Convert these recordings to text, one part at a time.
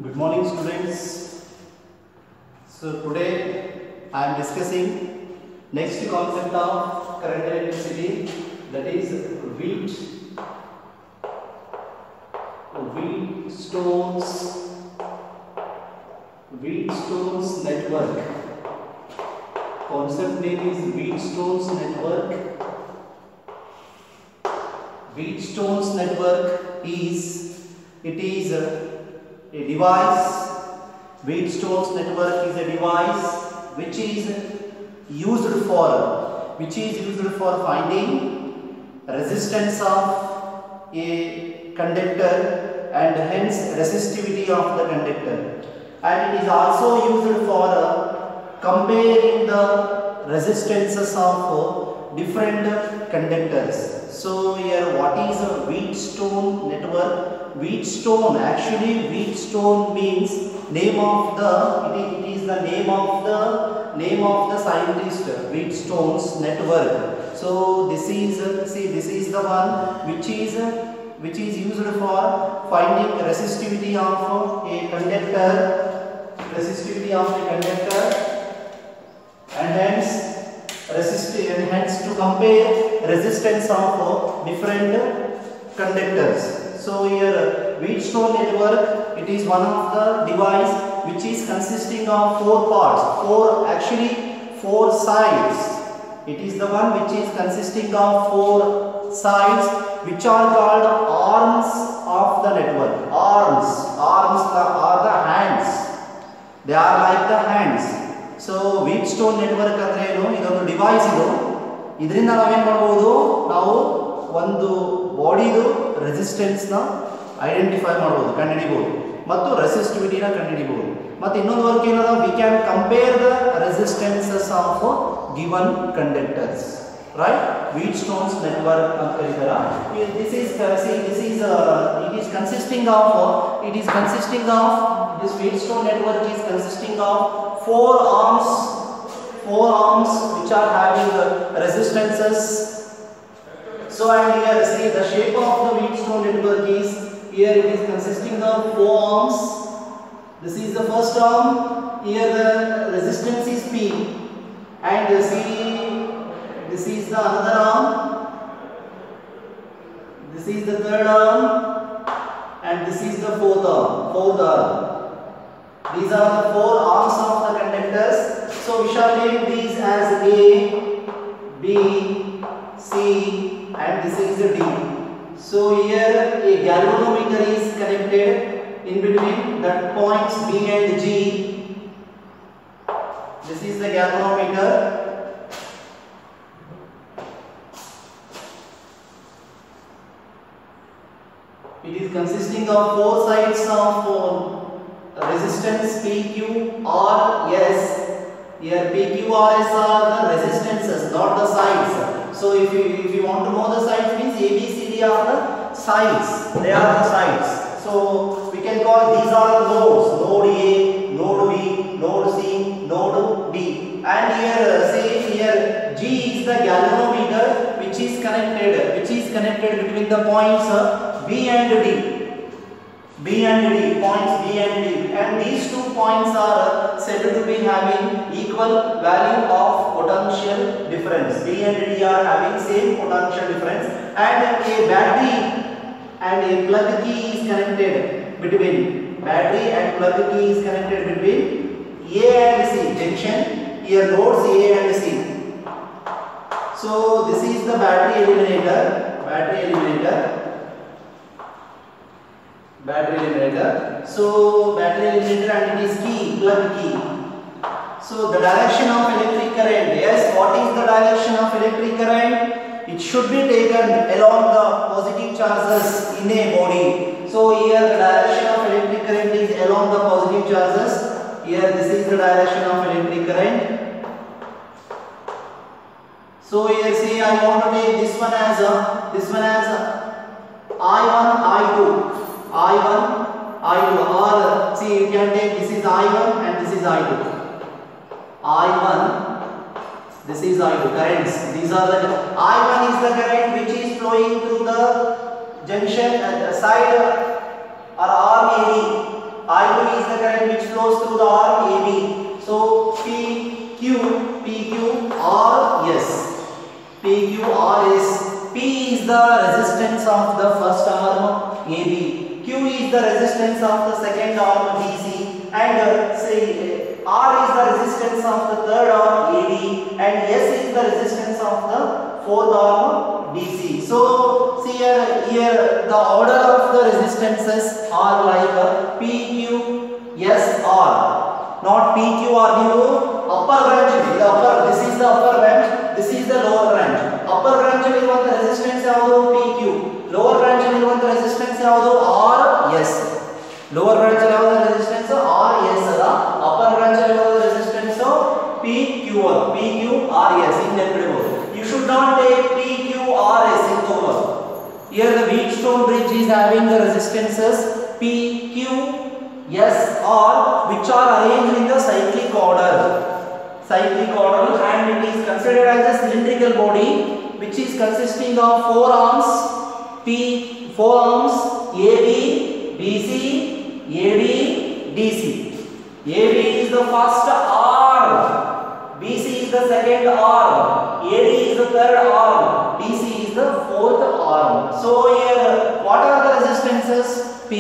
Good morning, students. So today I am discussing next concept of current electricity, that is Wheatstone's network. Concept name is Wheatstone's network. Wheatstone's network is a device. Wheatstone's network is a device which is used for finding resistance of a conductor and hence resistivity of the conductor, and it is also used for comparing the resistances of different conductors. So here, what is a Wheatstone network? Wheatstone means name of the, it is the name of the scientist, Wheatstone's network. So this is the one which is used for finding resistivity of a conductor, and hence to compare resistance of different conductors. So here Wheatstone network, it is one of the device which is consisting of four parts, four sides. It is the one which is consisting of four sides which are called arms of the network. Arms are the hands. They are like the hands. So Wheatstone network ಅಂದ್ರೆ ಏನು? ಇದೊಂದು device ಇದು. ಇದರಿಂದ ನಾವೇನು ಮಾಡಬಹುದು? ನಾವು ಒಂದು ಬಾಡಿದು resistance ನ ಐಡೆಂಟಿಫೈ ಮಾಡಬಹುದು, ಕಂಡುಹಿಡಿಯಬಹುದು, ಮತ್ತು ರೆಸಿಸ್ಟಿವಿಟಿನ ಕಂಡುಹಿಡಿಯಬಹುದು. ಮತ್ತು ಇನ್ನೊಂದು ವರ್ಕ್ ಏನದ? We can compare the resistances of given conductors, right? Wheatstone's network ಅಂತ ಕರೀತಾರೆ. This Wheatstone network is consisting of four arms which are having resistances. So and here see the shape of the Wheatstone network is, here it is consisting of four arms. This is the first arm. Here the resistance is P, and see this is the another arm. This is the third arm, and this is the fourth arm. These are the four arms of the conductors. So we shall name these as A, B, C, and this is the D. So here a galvanometer is connected in between that points B and G. This is the galvanometer. It is consisting of four sides of resistance PQ or S. Here PQ or S are the resistances, not the sides. So if you want to know the sides, means A, B, C, D are the sides. They are the sides. So we can call these are the nodes. Node A, node B, node C, node D. And here say here G is the galvanometer which is connected between the points B and D. Points B and D, and these 2 points are said to be having equal value of potential difference. B and D are having same potential difference, and a battery and a plug key is connected between A and C junction. Here nodes A and C. So this is the battery eliminator. So battery eliminator, and it is plug key. So the direction of electric current. Yes, what is the direction of electric current? It should be taken along the positive charges in a body. So here the direction of electric current is along the positive charges. Here this is the direction of electric current. So here say I want to take this one as I1, I2, or see you can take this is I1 and this is I2. I1, this is I2 currents. These are the I1 is the current which is flowing through the junction at the side or arm AB. I2 PQRS. P is the resistance of the first arm AB. Q is the resistance of the second arm DC. And say R is the resistance of the third arm AD. And S is the resistance of the fourth arm DC. So see here the order of the resistances are like PQ, S, R. Not PQ or Q. Upper branch, this is the upper branch, this is the lower branch. Upper branch ಇರುವಂತ resistance ಯಾವುದು PQ, lower branch ಇರುವಂತ resistance ಯಾವುದು RS. Lower branch ಇರುವಂತ resistance RS ಅದ, upper branch ಇರುವಂತ resistance PQRS in ನೆನಪಿಡಬಹುದು. You should not take PQRS in over. Here the Wheatstone bridge is having the resistances PQ, S, R, which are arranged in the cyclic order. And it is considered as a cylindrical body which is consisting of four arms AB, BC, AD, DC. AB is the first arm, BC is the second arm, AD is the third arm, DC is the fourth arm. So here what are the resistances? P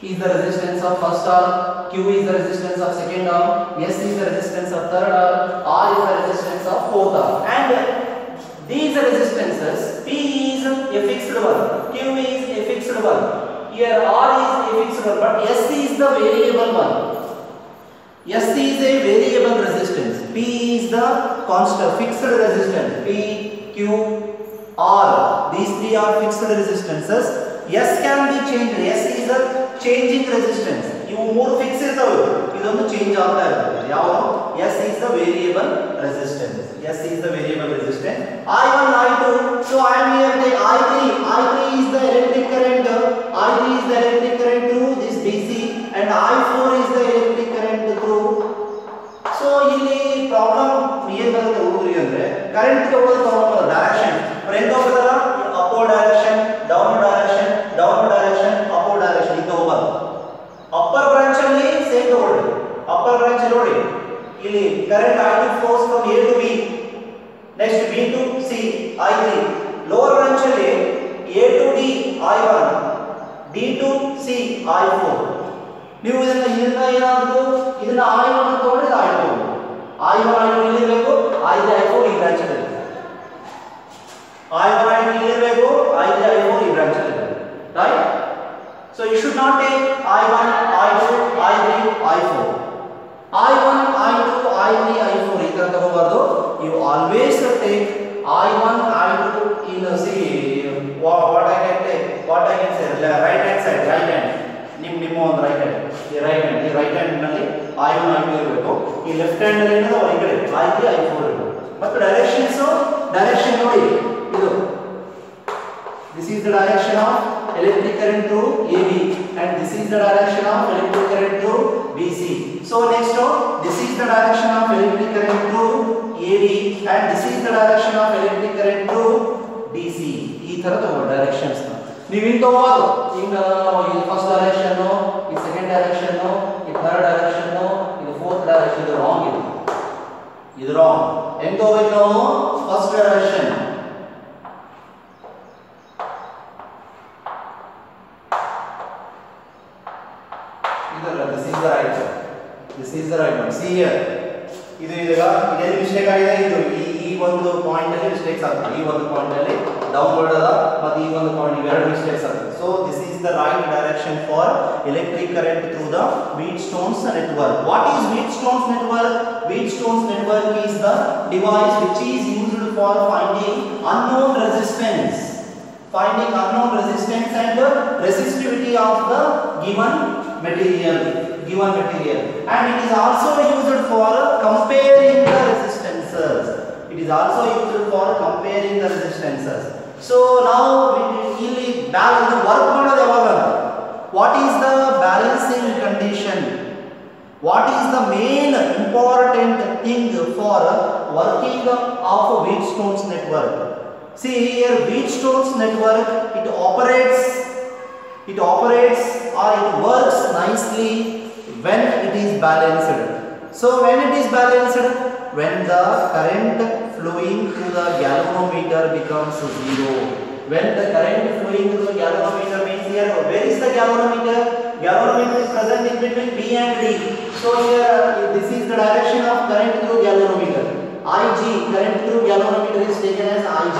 is the resistance of first arm, Q is the resistance of second arm, S is the resistance of third arm, R is the resistance of fourth arm. And these resistances, P is a fixed one, Q is a fixed one, here R is a fixed one, but S is the variable one. S is a variable resistance, P is the constant fixed resistance, P, Q, R. These three are fixed resistances. S can be changed. S is a changing resistance. You more fix ಇರ್ತವೆ, ಇದೊಂದು change ಆಗ್ತಾ ಇರ್ತದೆ. ಯಾವುದು? S is the variable resistance. S is the variable resistance. I1, I2. So I am here the I3. I3 is the electric current. I3 is the electric current through this DC, and I4 is the electric current through. So ಇಲ್ಲಿ problem ಏನು ಬರುತ್ತೆ ಹುಡುಗರಿ ಅಂದ್ರೆ current ತಗೊಳ್ಳೋದು problem direction. Friend ಹೋಗ್ತಾರ upward direction, down direction, upward direction ಇದು ಹೋಗಬಾರ್ದು. Upper branch ಅಲ್ಲಿ same ತಗೊಳ್ಳಿ. ಅಪ್ಪರ್ ಬ್ರಾಂಚ್ ನೋಡಿ ಇಲ್ಲಿ current I2 flows from A to B, next B to C, I3. Lower branch ಅಲ್ಲಿ A to D I1, D to C I4. ನೀವು ಇದನ್ನ ಏನಾದ್ರು ಇದನ್ನ I1 ಅಂತ ತಗೊಂಡ್ರೆ I2, I1 I2 ಇರಬೇಕು, I3 I4 ಈ ಬ್ರಾಂಚ್ ಅಲ್ಲಿ I1 I2 ಇರಬೇಕು, I3 I4 ಈ ಬ್ರಾಂಚ್ ಅಲ್ಲಿ right. So you should not take I1 I2 I3 I4. I1 I2 I3 I4 ಈ ತರ ತಗೋಬಾರ್ದು. You always take I1 I2 in see what I can take, what I can say right hand side, right hand ನಿಮ್ಮ ಒಂದು right hand, ಈ right hand ನಲ್ಲಿ I1 I2 ಇರಬೇಕು, ಈ left hand ನಲ್ಲಿ ಏನೋ ಹೊರಗಡೆ I3 I4 ಇರಬೇಕು. ಮತ್ತು ಡೈರೆಕ್ಷನ್ ನೋಡಿ ಇದು this is the direction of electric current through AB, and this is the direction of electric current through BC. So next this is the direction of electric current through AB, and this is the direction of electric current through DC. ಈ ತರದ directions ನೀವು ಇಂತ ಹೋಗೋದು ಈಗ ಇದು first direction, ಈ second direction, ಈ third direction, ಇದು ಫೋರ್ತ್ ಡೈರೆಕ್ಷನ್. ಇದು ರಾಂಗ್, ಇದು ರಾಂಗ್. ಹೆಂಗ್ ಹೋಗ್ಬೇಕು ನಾವು? First direction, this is the right one. See here, ಇದು ಈಗ ಇದೆಲ್ಲಿ ಮಿಸ್ಟೇಕ್ ಆಗಿದೆ, ಇದು ಈ ಒಂದು ಪಾಯಿಂಟ್ ಅಲ್ಲಿ ಮಿಸ್ಟೇಕ್ಸ್ ಆಗ್ತದೆ, ಈ ಒಂದು ಪಾಯಿಂಟ್ ಅಲ್ಲಿ ಡೌನ್ವರ್ಡ್ ಅದ ಮತ್ತು ಈ ಒಂದು ಪಾಯಿಂಟ್ ಇವೆರಡು ಮಿಸ್ಟೇಕ್ಸ್ ಆಗ್ತದೆ. So this is the right direction for electric current through the Wheatstone's network. What is Wheatstone's network? Wheatstone's network is the device which is used for finding unknown resistance and the resistivity of the given material, and it is also used for comparing the resistances. So now ಇಲ್ಲಿ work ಮಾಡೋದು ಯಾವಾಗ? What is the balancing condition? What is the main important thing for working of Wheatstone's network? See here, Wheatstone's network, it operates or it works nicely when it is balanced. So when it is balanced, when the current flowing through the galvanometer becomes 0. When the current flowing through the galvanometer means here, where is the galvanometer? Galvanometer is present in between B and D. So here this is the direction of current through galvanometer. Ig, current through galvanometer is taken as Ig.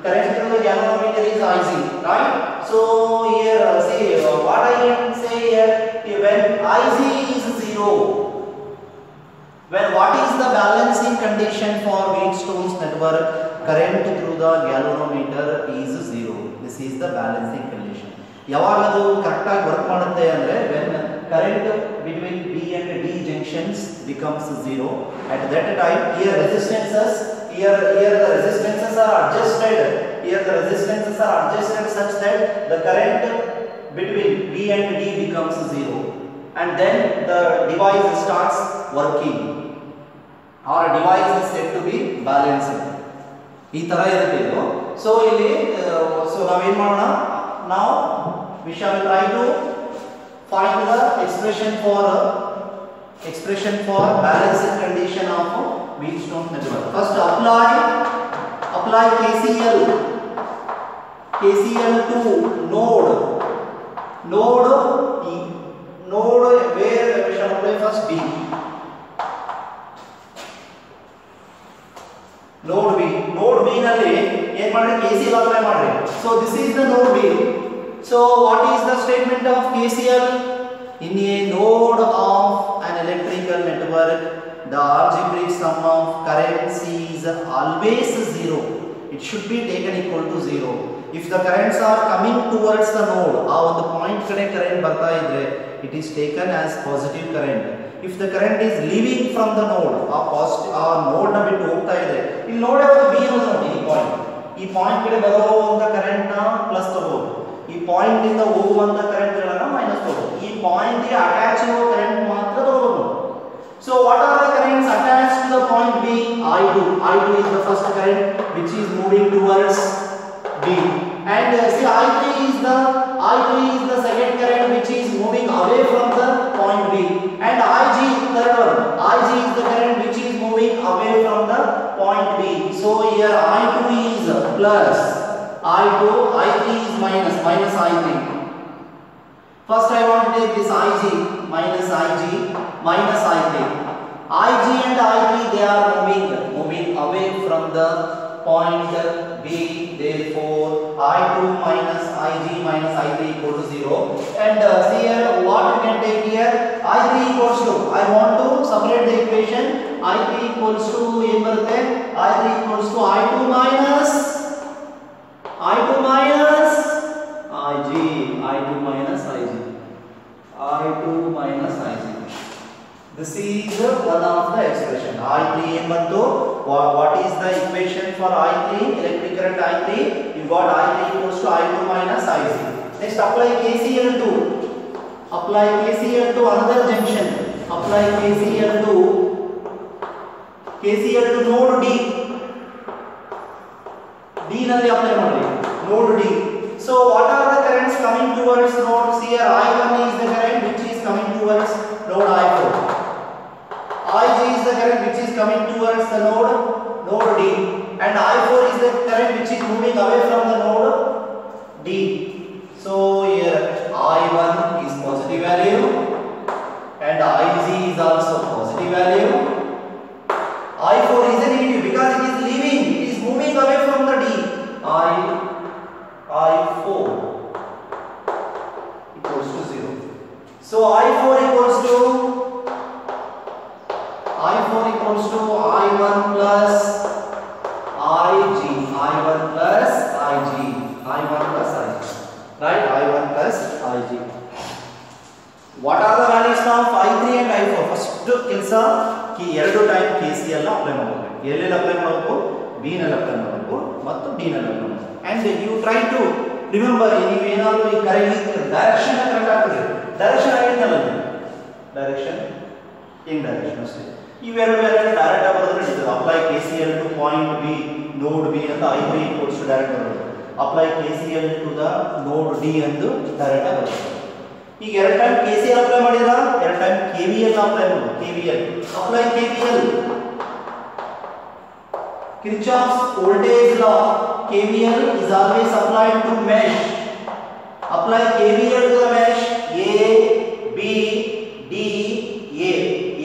Current through the galvanometer is Ig, right? So here see what I can say here, when Ig is 0, when what is the balancing condition for Wheatstone's network? Current through the galvanometer is 0. This is the balancing condition. ಯಾವಾಗ ಅದು correct ಆಗಿ work ಮಾಡುತ್ತೆ ಅಂದ್ರೆ when current between B and D junctions becomes 0, at that time here the resistances are adjusted. Here the resistances are adjusted such that the current between B and D becomes 0, and then the device starts working, or device is said to be balanced. ಈ ತರ ಇರುತ್ತೆ ಇದು. So ಇಲ್ಲಿ ನಾವೇನ್ ಮಾಡೋಣ, now we shall try to find the expression for balancing condition of Wheatstone network. First apply KCL to node where we shall apply first B. Node B ನಲ್ಲಿ ಏನು ಮಾಡಿ KCL apply ಮಾಡಿ. So this is the node B. So what is the statement of KCL? In a node of an electrical network, the algebraic sum of currents is always 0. It should be taken equal to 0. If the currents are coming towards the node, ಆ ಒಂದು point ಕಡೆ current ಬರ್ತಾ ಇದ್ರೆ, it is taken as positive current. If the current is leaving from the node, ಆ node ನ ಬಿಟ್ಟು ಹೋಗ್ತಾ ಇದೆ, ಇಲ್ಲಿ ನೋಡಿ ಒಂದು B ಅನ್ನೋದು ನೋಡಿ, ಈ ಪಾಯಿಂಟ್ ಕಡೆ ಬರುವಂತ ಕರೆಂಟ್ ನ ಪ್ಲಸ್ ತಗೋಬಹುದು, ಈ ಪಾಯಿಂಟ್ ಇಂದ ಹೋಗುವಂತ ಕರೆಂಟ್ ಗಳನ್ನ ಮೈನಸ್ ತಗೋಬಹುದು, ಈ ಪಾಯಿಂಟ್ ಗೆ ಅಟ್ಯಾಚ್ ಇರುವ ಕರೆಂಟ್ ಮಾತ್ರ ತಗೋಬಹುದು. So what are the currents attached to the point B? I2 is the first current which is moving towards B, and see I3 is the second current which is moving away from the point B, and Ig, third one, Ig is the current which is moving away from the point B. So here I2 is plus I2, I3 is minus I3. First I want to take this Ig minus I3. Ig and I3 they are moving away from the point B. Therefore I2 minus Ig minus I3 equal to 0. And see here what you can take here, I3 equals to, I want to separate the equation. I3 equals to ಏನು ಬರುತ್ತೆ, I3 equals to I2 minus Ig, I2 minus Ig. This is one of the expression. I3 ಎಂಬಂತು, what is the equation for I3, electric current I3? You got I3 equals to I2 minus Ig. Next apply KCL to another junction. Apply KCL to node D. D ನಲ್ಲಿ apply ಮಾಡಿ, node D. So what are the currents coming towards node? Here I1 is the current which is coming towards node I4. Ig is the current which is coming towards the node D, and I4 is the current which is moving away from the node D. So here I1 is positive value and Ig is also positive value. I4 is a negative because it is leaving, it is moving away from the D. I4 equals to 0. So I4 equals to I1 plus Ig, right? I1 plus Ig. What are the values of I3 and I4? First ಕೆಲಸ ಕಿ ಎರಡು time KCL apply ಮಾಡಬೇಕು. ಎಲ್ಲೆಲ್ಲಿ apply ಮಾಡಬೇಕು? B ನಲ್ಲಿ apply ಮಾಡಬೇಕು ಮತ್ತು D ನಲ್ಲಿ apply ಮಾಡಬೇಕು. And you try to remember, ನೀವು ಏನಾದರೂ ಈ ಕರೆಕ್ಟ್ ಡೈರೆಕ್ಷನ್ ಕರೆಕ್ಟ್ ಆಗ್ತದೆ, ಡೈರೆಕ್ಷನ್ ಆಗಿತ್ತಲ್ಲ, ಡೈರೆಕ್ಷನ್ ಇನ್ ಡೈರೆಕ್ಷನ್ ಅಷ್ಟೇ. ಇವೆರಡು ಡೈರೆಕ್ಟ್ ಆಗಿ ಬರೋದು ನಡೀತದೆ. Apply KCL to point B, node B ಅಂತ I3 equals to ಡೈರೆಕ್ಟ್ ಬರೋದು. Apply KCL to the node D ಎಂದು ಡೈರೆಕ್ಟ್ ಆಗಿ ಬರೋದು. ಈಗ ಎರಡು ಟೈಮ್ KCL ಅಪ್ಲೈ ಮಾಡಿದ್ರಾ, ಎರಡು ಟೈಮ್ KVL ಅಪ್ಲೈ ಮಾಡೋದು. KVL apply KVL Kirchhoff's voltage law, KVL is always applied to mesh. Apply KVL to the mesh. A, B, D, A.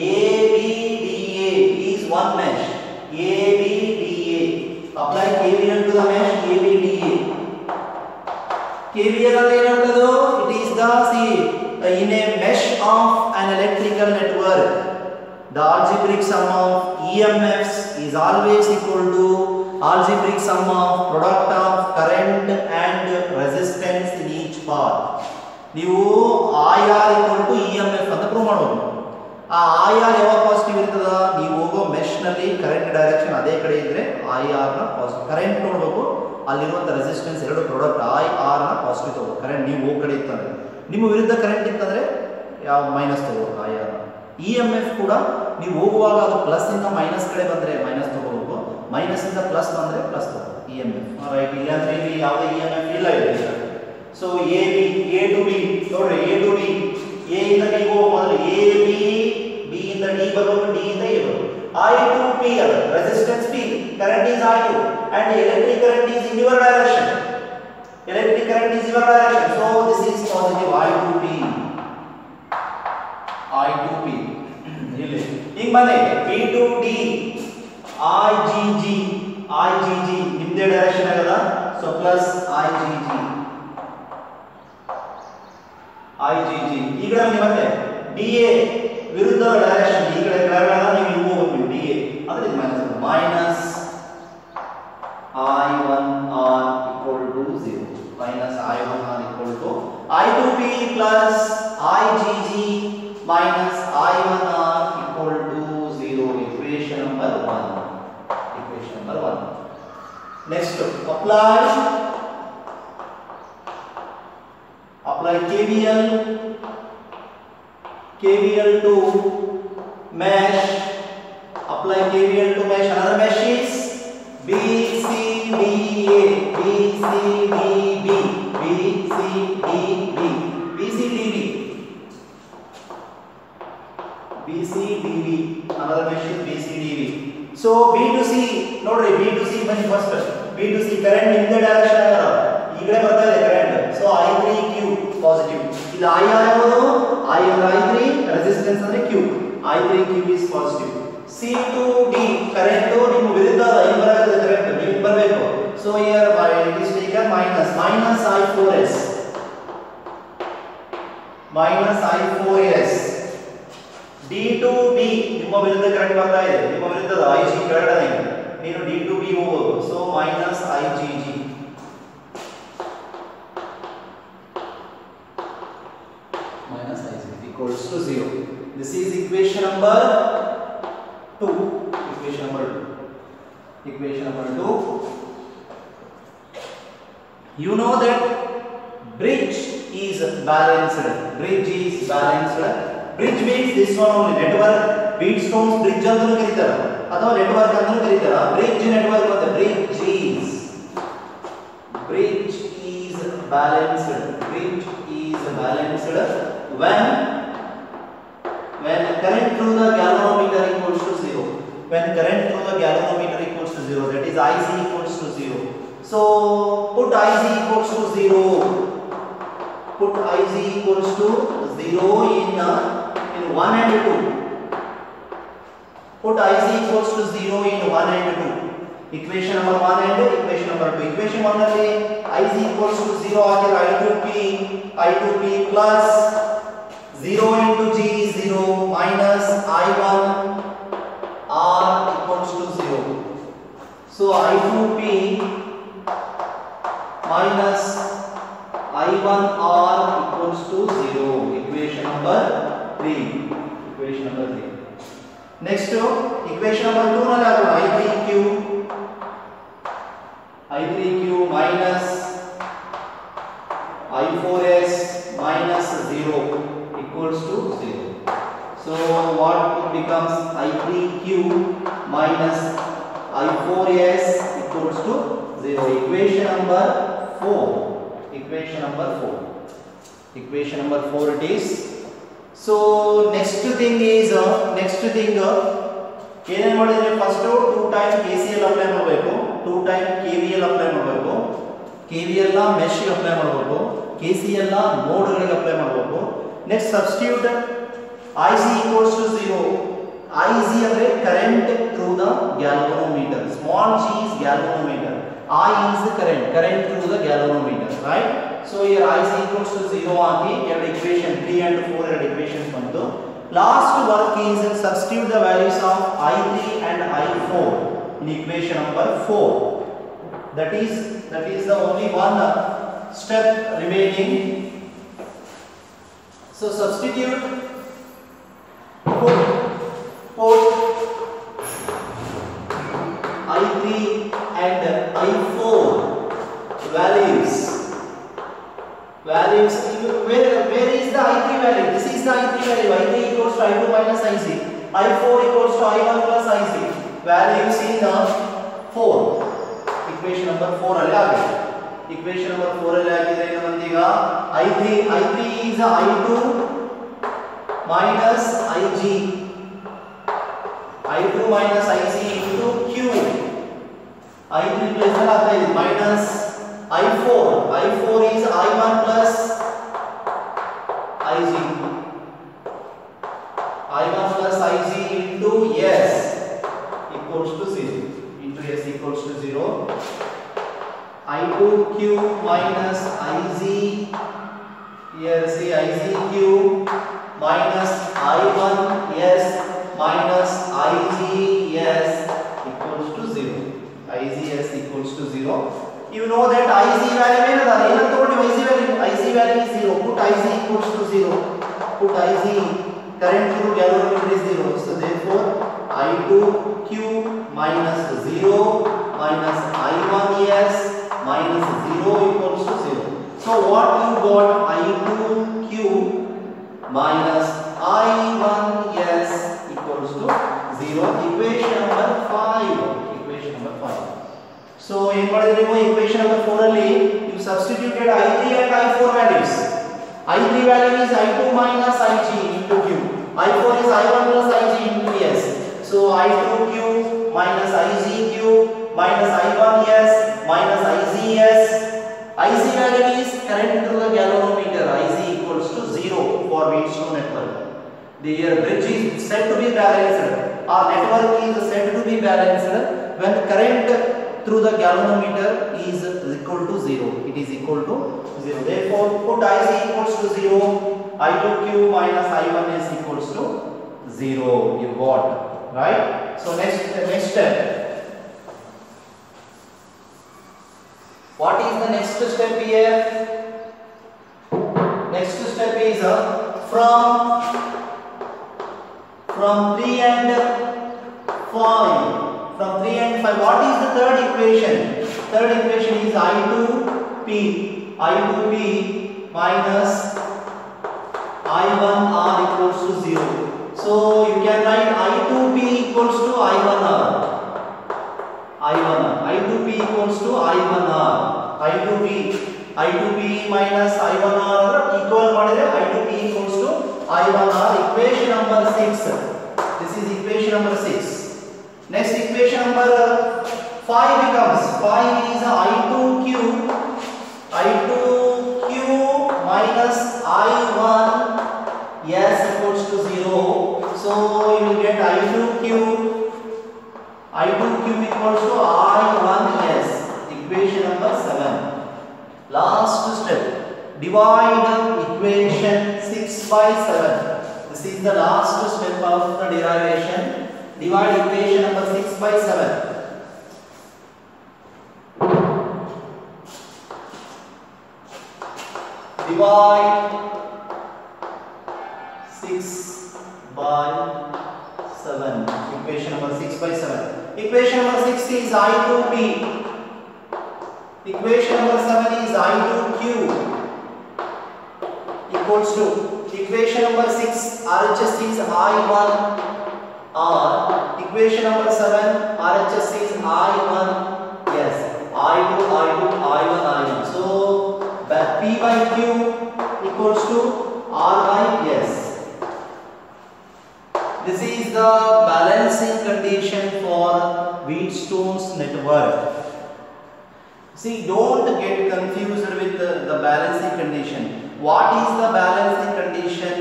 A, B, D, A is one mesh. A, B, D, A. Apply KVL to the mesh. A, B, D, A. KVL it is the in a mesh of an electrical network, the algebraic sum of EMFs is always equal to algebraic sum of product of current and resistance in each path. ನೀವು IR equal to EMF ಅಂತ prove ಮಾಡಬಹುದು. ಆ IR ಯಾವಾಗ positive ಇರ್ತದ, ನೀವು ಹೋಗೋ mesh ನಲ್ಲಿ current direction ಅದೇ ಕಡೆ ಇದ್ರೆ IR ನ ಪಾಸಿಟಿವ್, ಕರೆಂಟ್ ನೋಡಬೇಕು ಅಲ್ಲಿರುವಂತ ರೆಸಿಸ್ಟೆನ್ಸ್ ಎರಡು ಪ್ರಾಡಕ್ಟ್ IR ನ ಪಾಸಿಟಿವ್ ತಗೋಬೇಕು. ಕರೆಂಟ್ ನೀವು ಹೋಗೋ ಕಡೆ ಇತ್ತಂದ್ರೆ, ನಿಮ್ಮ ವಿರುದ್ಧ ಕರೆಂಟ್ ಇತ್ತಂದ್ರೆ ಯಾವ ಮೈನಸ್ ತಗೋಬೇಕು IR. EMF ಕೂಡ ನೀವು ಹೋಗುವಾಗ ಅದು ಪ್ಲಸ್ ಇಂದ ಮೈನಸ್ ಕಡೆ ಬಂದ್ರೆ ಮೈನಸ್ ತಗೋಬೇಕು, ಮೈನಸ್ ಇಂದ ಪ್ಲಸ್ ಬಂದ್ರೆ ಪ್ಲಸ್ ತಗೋಬೇಕು EMF. ರೈಟ್, ಇಲ್ಲ ಅಂದ್ರೆ ಇಲ್ಲಿ ಯಾವುದೇ EMF ಇಲ್ಲ ಇದೆ. ಸೊ A to B ನೋಡ್ರಿ, A to B, A ಇಂದ D ಹೋಗೋ ಮೊದಲು A B, B ಇಂದ D ಬರಬೇಕು, D ಇಂದ A ಬರಬೇಕು. I to P ಅದು resistance P, current is I2 and electric current is in your direction. Electric current is your direction. So this is positive I to P. I to P. ಇಲ್ಲಿ ಈಗ ಬನ್ನಿ B to D, IGG, IGG ನಿಮ್ಮದೇ direction ಆಗಲ್ಲ. So plus IGG, IGG. ಈಗ ನಮಗೆ ಮತ್ತೆ DA ವಿರುದ್ಧ direction, ಈ ಕಡೆ ಕೆಳಗಡೆ ನೀವು ಇಲ್ಲಿ ಹೋಗ್ಬೇಕು DA, ಅಂದ್ರೆ ಇದು minus I1R equal to 0, minus I1R equal to I to P plus IGG minus I1R equal to 0. Equation number 1. Equation number 1. Next, apply KVL to mesh. Apply KVL to mesh. Another mesh is BCDA, BCDB, BCDB, BCDB, BCDB. Another mesh is BCDB. So B to C, ನೋಡ್ರಿ B to C ಬನ್ನಿ first. B to C current in the direction ಆಗಲ್ಲ, ಈ ಕಡೆ ಬರ್ತಾ ಇದೆ current. So I3Q positive. ಇದು I ಯಾವುದು? I3 resistance ಅಂದ್ರೆ Q. I3Q is positive. C to D current ನಿಮ್ಮ ವಿರುದ್ಧ ಇಲ್ಲಿ ಬರಬೇಕು, ಕರೆಂಟ್ ನೀವು ಬರಬೇಕು. So here it is taken minus I4S, minus I4S. D to B ನಿಮ್ಮ ವಿರುದ್ಧ ಕರೆಂಟ್ ಬರ್ತಾ ಇದೆ, ನಿಮ್ಮ ವಿರುದ್ಧದ IG ಕೆಳಗಡೆ ಇದೆ, ನೀನು D to B ಹೋಗಬೇಕು. So minus IGG, minus IGG equals to 0. This is equation number 2. Equation number 2. Equation number 2. You know that bridge is balanced. Bridge is balanced. Bridge means this one only. Network, Wheatstone's bridge ಅಂತಲೂ ಕರೀತಾರೆ ಅಥವಾ network ಅಂತಲೂ ಕರೀತಾರೆ. Bridge network ಅಂತ. Bridge is balanced. Bridge is balanced when current through the galvanometer equals to 0. When current through the galvanometer equals to 0, that is IC equals to 0. So put IC equals to 0. Put IC equals to 0 in 1 and 2. Put IC equals to 0 in 1 and 2. Equation number 1 and equation number 2. Equation 1 ನಲ್ಲಿ IC equals to 0 ಆಗಿದ್ರೆ I to P plus 0 into G is 0 minus I1 R equals to 0. So I to P minus I1 R equals to 0. Equation number 3. Equation number 3. Next equation number 2 ನಲ್ಲಿ ಹಾಕೋಣ I3Q minus I4S minus 0 equals to 0. So what it becomes? I3Q minus I4S equals to 0. Equation number 4. Equation number 4. Equation number 4 it is. So next thing ಏನೇನ್ ಮಾಡಿದ್ರೆ first 2 time KCL apply ಮಾಡಬೇಕು, 2 time KVL apply ಮಾಡಬೇಕು, KVL ನ mesh ಗೆ apply ಮಾಡಬೇಕು, KCL ನ ನೋಡ್ ಗಳಿಗೆ ಅಪ್ಲೈ ಮಾಡಬೇಕು. Next substitute IC equals to 0. IC ಅಂದ್ರೆ current through the galvanometer. Small g is galvanometer, I is the current through the galvanometer, right? So here IC equals to 0 ಆಗಿ ಎರಡು equation 3 and 4 ಎರಡು equation ಬಂತು. Last work is substitute the values of I3 and I4 in equation number 4. That is the only one step remaining. So substitute put I3 and I4 values. Where is the I3 value? This is the I3 value. I3 equals to I2 minus IC. I4 equals to I1 plus IC. Values in the 4. Equation number 4 ಅಲ್ಲಿ ಆಗಿದೆ. Equation number 4 ಅಲ್ಲಿ ಆಗಿದೆ ಏನು ಬಂದೀಗ I3 is I2 minus IG. I2 minus IC into Q. I3 place ಅಲ್ಲಿ ಆಗ್ತಾ ಇದೆ minus I4 is I1 plus IG. I1 plus IG into S equals to 0. Into S equals to 0. I2Q minus IZ. Here see IZQ minus I1S minus IGS equals to 0. IGS equals to 0. You know that IC value ಏನದ ಏನಂತ ತಗೊಂಡು IC value is 0. Put IC equals to 0. Put IC current through galvanometer is 0. So therefore I2Q minus 0 minus I1S minus 0 equals to 0. So what you got? I2Q minus I1S equals to 0. Equation number 5. Equation number 5. So ಏನು ಮಾಡಿದ್ರೆ ನೀವು equation number 4 ಅಲ್ಲಿ you substituted I3 and I4 values. I3 value is I2 minus IG into Q. I4 is I1 plus IG into S. So I2Q minus IGQ minus I1S minus IGS. IC value is current through the galvanometer. IC equals to 0 for Wheatstone network. The bridge is said to be balanced. Our network is said to be balanced when current through the galvanometer is equal to 0. It is equal to 0. Therefore, put IC equals to 0. I2Q minus I1S equals to 0. You got, right? So next step. What is the next step here? Next step is from 3 and 5. From 3 and 5, what is the third equation? Third equation is I2P minus I1R equals to 0. So you can write I2P equals to I1R. I2P equals to I1R. I2P minus I1R equal ಮಾಡಿದ್ರೆ I2P equals to I1R. Equation number 6. This is equation number 6. Next equation number 5 becomes, 5 is I2Q minus I1 S equals to 0. So you will get I2Q equals to I1S. Equation number 7. Last step, divide equation 6 by 7. This is the last step of the derivation. Divide equation number 6 by 7. Divide 6 by 7. Equation number 6 by 7. Equation number 6 is I2P. Equation number 7 is I2Q equals to, equation number 6 RHS is I1R. Equation number 7 RHS is I1. Yes, I2, I1. So P by Q equals to R by S. This is the balancing condition. condition for Wheatstone's network. See, don't get confused with the balancing condition. What is the balancing condition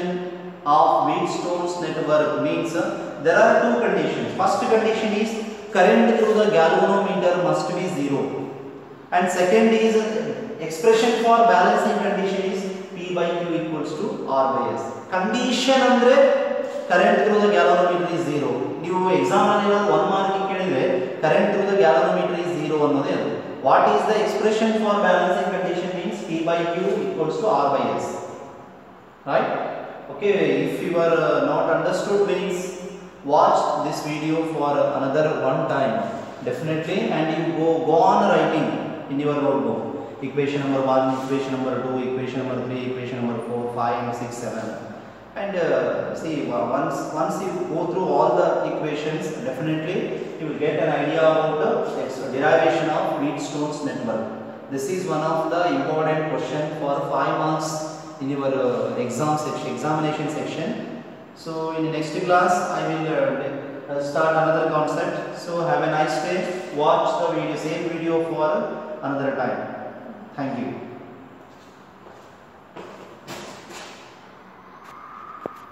of Wheatstone's network? Means there are two conditions. First condition is current through the galvanometer must be 0. And second is expression for balancing condition is P by Q equals to R by S. Condition andre current through the galvanometer is 0. ನೀವು exam ಅಲ್ಲಿ 1 mark ಕೇಳಿದ್ರೆ current through the galvanometer is 0 ಅನ್ನೋದೇ ಅದು. What is the expression for balancing condition means P by Q equals to R by S. Right? Okay, if you are not understood, please watch this video for another one time definitely, and you go on writing in your notebook. Equation number 1, equation number 2, equation number 3, equation number 4, 5, 6, 7. And see, once you go through all the equations, definitely you will get an idea about the derivation of Wheatstone's network. This is one of the important question for 5 marks in your examination section. So in the next class I will start another concept. So have a nice day. Watch the video, same video for another time. Thank you.